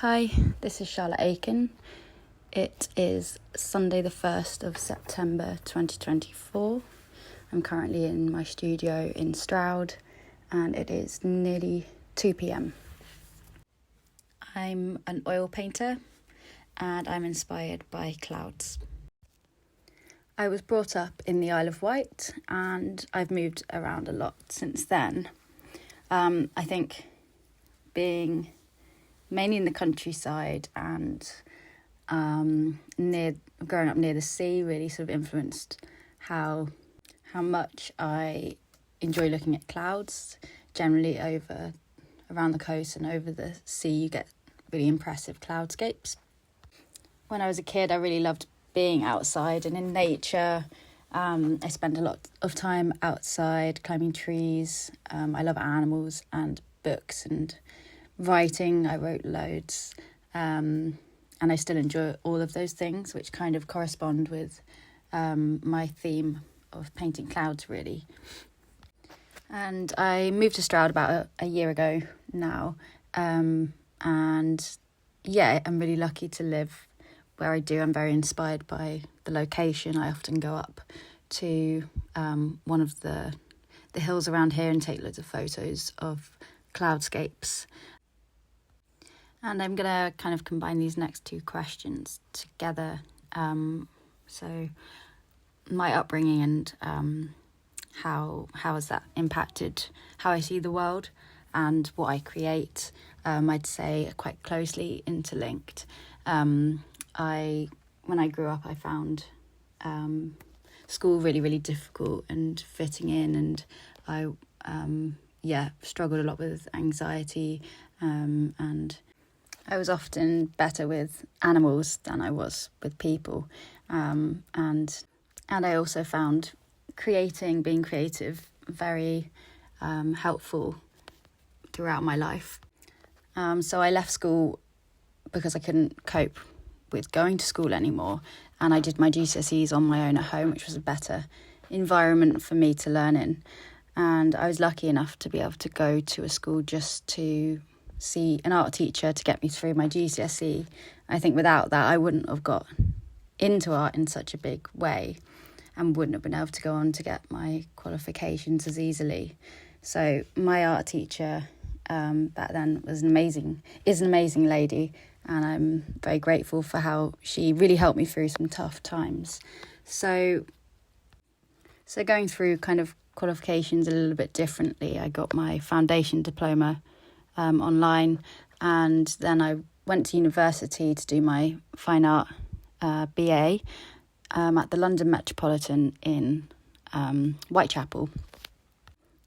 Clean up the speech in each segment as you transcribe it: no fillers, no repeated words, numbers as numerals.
Hi, this is Charlotte Aiken. It is Sunday the 1st of September 2024. I'm currently in my studio in Stroud and it is nearly 2 p.m. I'm an oil painter and I'm inspired by clouds. I was brought up in the Isle of Wight and I've moved around a lot since then. I think being mainly in the countryside and growing up near the sea really sort of influenced how much I enjoy looking at clouds. Generally around the coast and over the sea you get really impressive cloudscapes. When I was a kid I really loved being outside and in nature. I spent a lot of time outside climbing trees. I love animals and books and writing. I wrote loads, and I still enjoy all of those things, which kind of correspond with my theme of painting clouds, really. And I moved to Stroud about a year ago now, and yeah, I'm really lucky to live where I do. I'm very inspired by the location. I often go up to one of the hills around here and take loads of photos of cloudscapes. And I'm going to kind of combine these next two questions together. So my upbringing and how has that impacted how I see the world and what I create, I'd say are quite closely interlinked. When I grew up, I found school really, really difficult and fitting in, and I struggled a lot with anxiety, and I was often better with animals than I was with people, and I also found being creative very helpful throughout my life. So I left school because I couldn't cope with going to school anymore, and I did my GCSEs on my own at home, which was a better environment for me to learn in. And I was lucky enough to be able to go to a school just to see an art teacher to get me through my GCSE. I think without that I wouldn't have got into art in such a big way and wouldn't have been able to go on to get my qualifications as easily. So my art teacher back then is an amazing lady, and I'm very grateful for how she really helped me through some tough times. So going through kind of qualifications a little bit differently, I got my foundation diploma online, and then I went to university to do my fine art BA at the London Metropolitan in Whitechapel.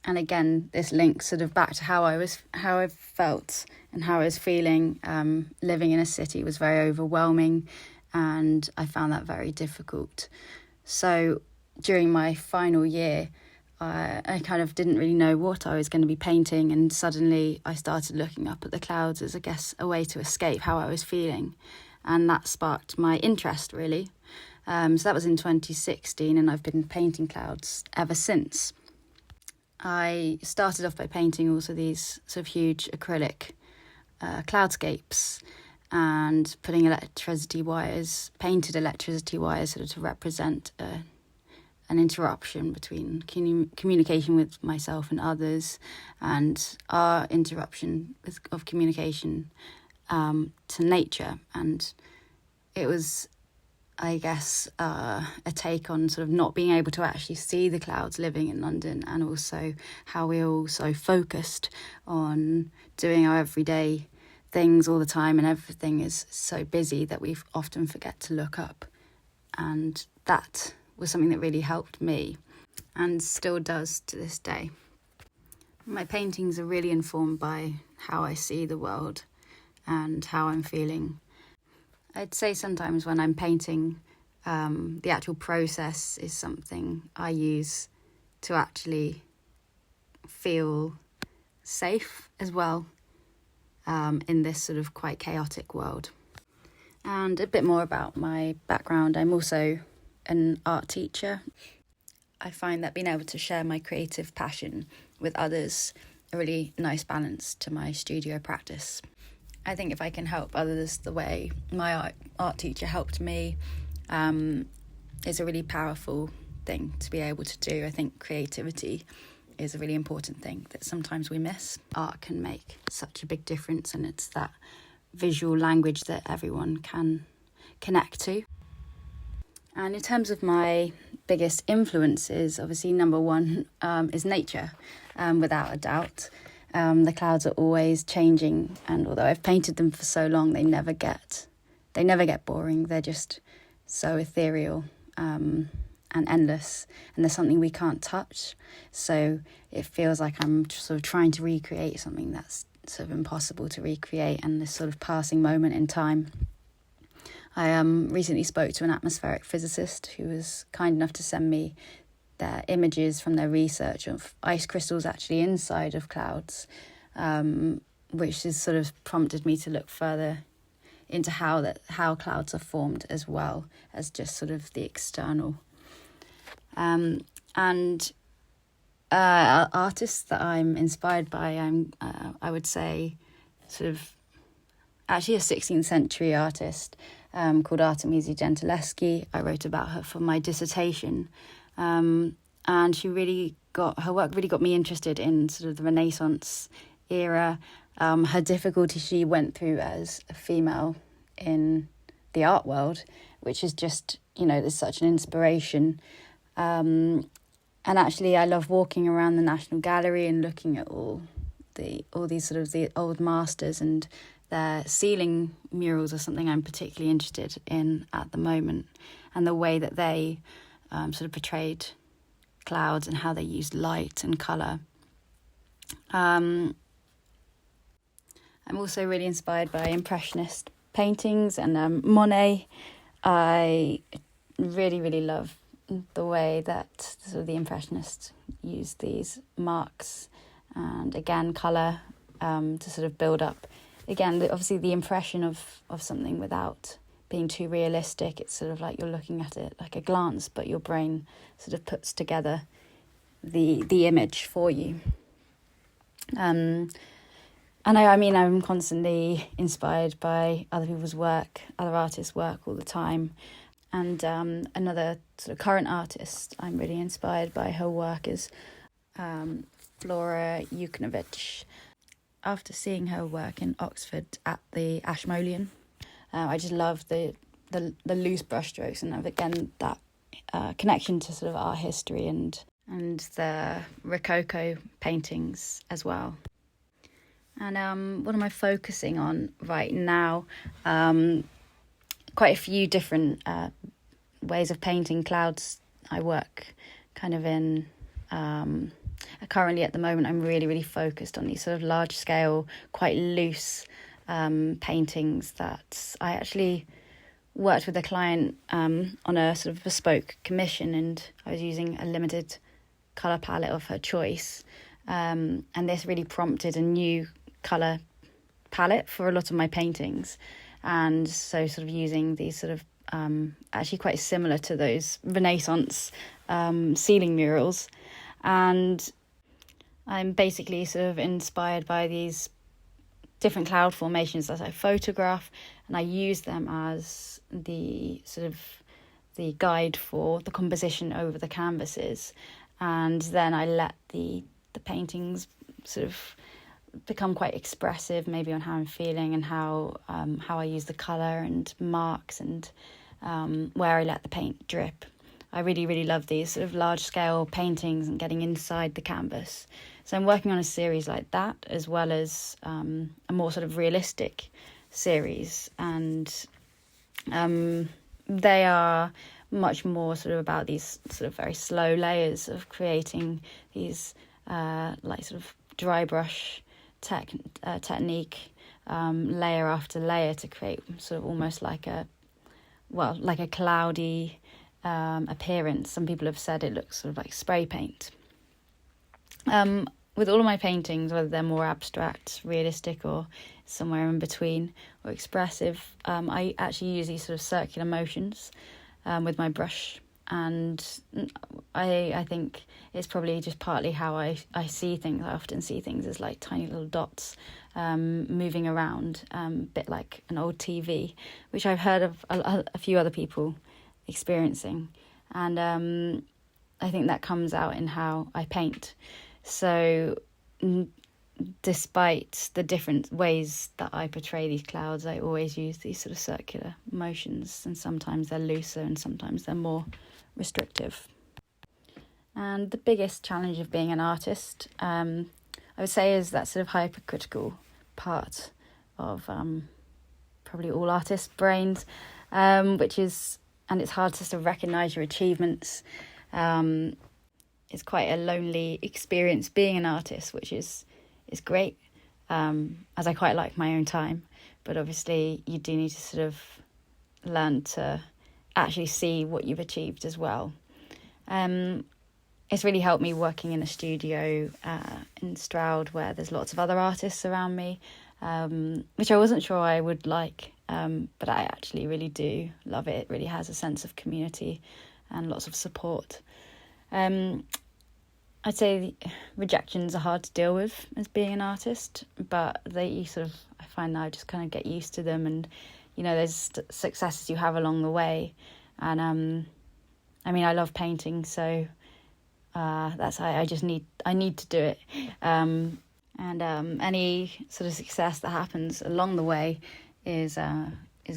And again, this links sort of back to how I felt and how I was feeling. Living in a city was very overwhelming, and I found that very difficult. So during my final year, I kind of didn't really know what I was going to be painting, and suddenly I started looking up at the clouds as, I guess, a way to escape how I was feeling, and that sparked my interest, really. So that was in 2016, and I've been painting clouds ever since. I started off by painting also these sort of huge acrylic cloudscapes and putting painted electricity wires sort of to represent an interruption between communication with myself and others, and our interruption of communication to nature. And it was, I guess, a take on sort of not being able to actually see the clouds living in London, and also how we're all so focused on doing our everyday things all the time, and everything is so busy that we often forget to look up. And that was something that really helped me and still does to this day. My paintings are really informed by how I see the world and how I'm feeling. I'd say sometimes when I'm painting, the actual process is something I use to actually feel safe as well in this sort of quite chaotic world. And a bit more about my background. I'm also an art teacher. I find that being able to share my creative passion with others a really nice balance to my studio practice. I think if I can help others the way my art teacher helped me, it's a really powerful thing to be able to do. I think creativity is a really important thing that sometimes we miss. Art can make such a big difference, and it's that visual language that everyone can connect to. And in terms of my biggest influences, obviously number one is nature, without a doubt. The clouds are always changing, and although I've painted them for so long, they never get boring. They're just so ethereal and endless, and there's something we can't touch. So it feels like I'm sort of trying to recreate something that's sort of impossible to recreate, and this sort of passing moment in time. I recently spoke to an atmospheric physicist who was kind enough to send me their images from their research of ice crystals actually inside of clouds, which has sort of prompted me to look further into how clouds are formed, as well as just sort of the external. Artists that I'm inspired by, I would say sort of actually a 16th century artist called Artemisia Gentileschi. I wrote about her for my dissertation. And her work really got me interested in sort of the Renaissance era. Her difficulty she went through as a female in the art world, which is just, there's such an inspiration. And actually I love walking around the National Gallery and looking at all these sort of the old masters, and their ceiling murals are something I'm particularly interested in at the moment, and the way that they sort of portrayed clouds and how they used light and colour. I'm also really inspired by Impressionist paintings and Monet. I really, really love the way that sort of the Impressionists used these marks and, again, colour to sort of build up, again, obviously the impression of something without being too realistic. It's sort of like you're looking at it like a glance, but your brain sort of puts together the image for you. And I'm constantly inspired by other people's work, other artists' work all the time. And another sort of current artist I'm really inspired by her work is Flora Yuknovich. After seeing her work in Oxford at the Ashmolean, I just love the loose brushstrokes, and again that connection to sort of art history and the Rococo paintings as well. And what am I focusing on right now? Quite a few different ways of painting clouds. I work kind of in... currently at the moment I'm really, really focused on these sort of large scale, quite loose paintings that I actually worked with a client on a sort of bespoke commission, and I was using a limited colour palette of her choice, and this really prompted a new colour palette for a lot of my paintings. And so sort of using these sort of actually quite similar to those Renaissance ceiling murals, and I'm basically sort of inspired by these different cloud formations that I photograph, and I use them as the sort of the guide for the composition over the canvases, and then I let the paintings sort of become quite expressive, maybe on how I'm feeling and how I use the colour and marks, and where I let the paint drip. I really, really love these sort of large-scale paintings and getting inside the canvas. So I'm working on a series like that, as well as a more sort of realistic series. And they are much more sort of about these sort of very slow layers of creating these like sort of dry brush technique, layer after layer, to create sort of almost like a cloudy appearance. Some people have said it looks sort of like spray paint. With all of my paintings, whether they're more abstract, realistic, or somewhere in between, or expressive, I actually use these sort of circular motions with my brush, and I think it's probably just partly how I see things. I often see things as like tiny little dots moving around, a bit like an old TV, which I've heard of a few other people experiencing. And I think that comes out in how I paint. So despite the different ways that I portray these clouds, I always use these sort of circular motions, and sometimes they're looser and sometimes they're more restrictive. And the biggest challenge of being an artist, I would say, is that sort of hypercritical part of probably all artists' brains, which is, and it's hard to sort of recognise your achievements. It's quite a lonely experience being an artist, which is great, as I quite like my own time. But obviously you do need to sort of learn to actually see what you've achieved as well. It's really helped me working in a studio in Stroud, where there's lots of other artists around me, which I wasn't sure I would like, but I actually really do love it. It really has a sense of community and lots of support. I'd say rejections are hard to deal with as being an artist, but I find that I just kind of get used to them, and there's successes you have along the way. And I love painting, so that's I need to do it. And any sort of success that happens along the way is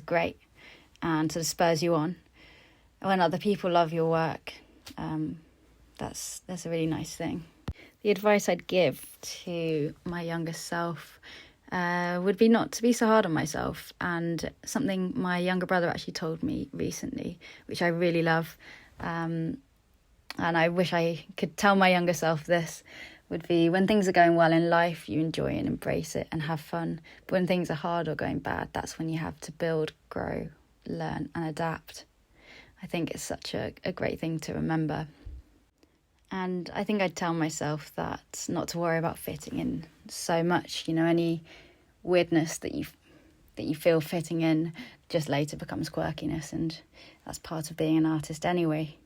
great and sort of spurs you on. When other people love your work, that's a really nice thing. The advice I'd give to my younger self would be not to be so hard on myself, and something my younger brother actually told me recently, which I really love, and I wish I could tell my younger self this, would be: when things are going well in life, you enjoy and embrace it and have fun. But when things are hard or going bad, that's when you have to build, grow, learn and adapt. I think it's such a great thing to remember. And I think I'd tell myself that not to worry about fitting in so much. Any weirdness that you feel fitting in just later becomes quirkiness, and that's part of being an artist anyway.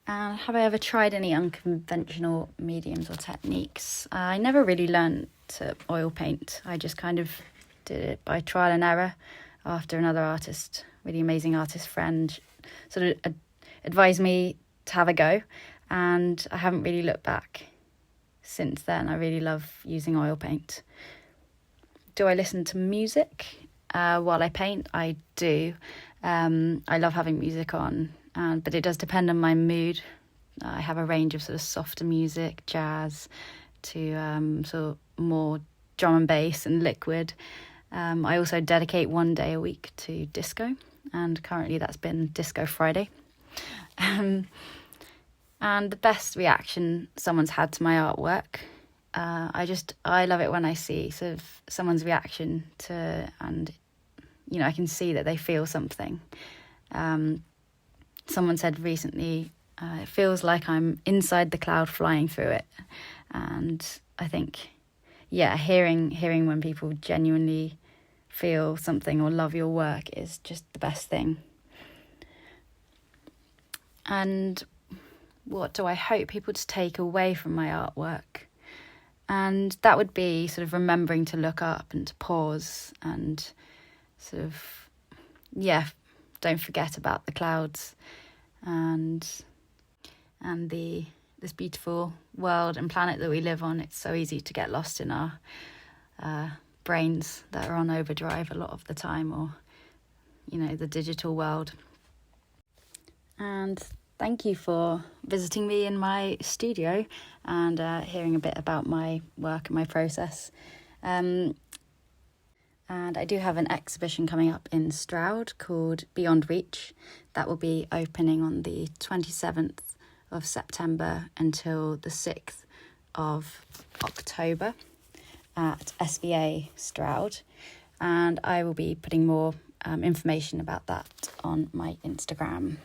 And have I ever tried any unconventional mediums or techniques? I never really learned to oil paint. I just kind of did it by trial and error after another artist, really amazing artist friend, sort of advised me to have a go. And I haven't really looked back since then. I really love using oil paint. Do I listen to music while I paint? I do. I love having music on, but it does depend on my mood. I have a range of sort of softer music, jazz, to sort of more drum and bass and liquid. I also dedicate one day a week to disco, and currently that's been Disco Friday. And the best reaction someone's had to my artwork, I love it when I see sort of someone's reaction to, and I can see that they feel something. Someone said recently, it feels like I'm inside the cloud flying through it. And I think, hearing when people genuinely feel something or love your work is just the best thing. And what do I hope people to take away from my artwork? And that would be sort of remembering to look up and to pause and sort of, don't forget about the clouds and this beautiful world and planet that we live on. It's so easy to get lost in our brains that are on overdrive a lot of the time, or, the digital world. And thank you for visiting me in my studio and hearing a bit about my work and my process. And I do have an exhibition coming up in Stroud called Beyond Reach. That will be opening on the 27th of September until the 6th of October at SVA Stroud. And I will be putting more information about that on my Instagram.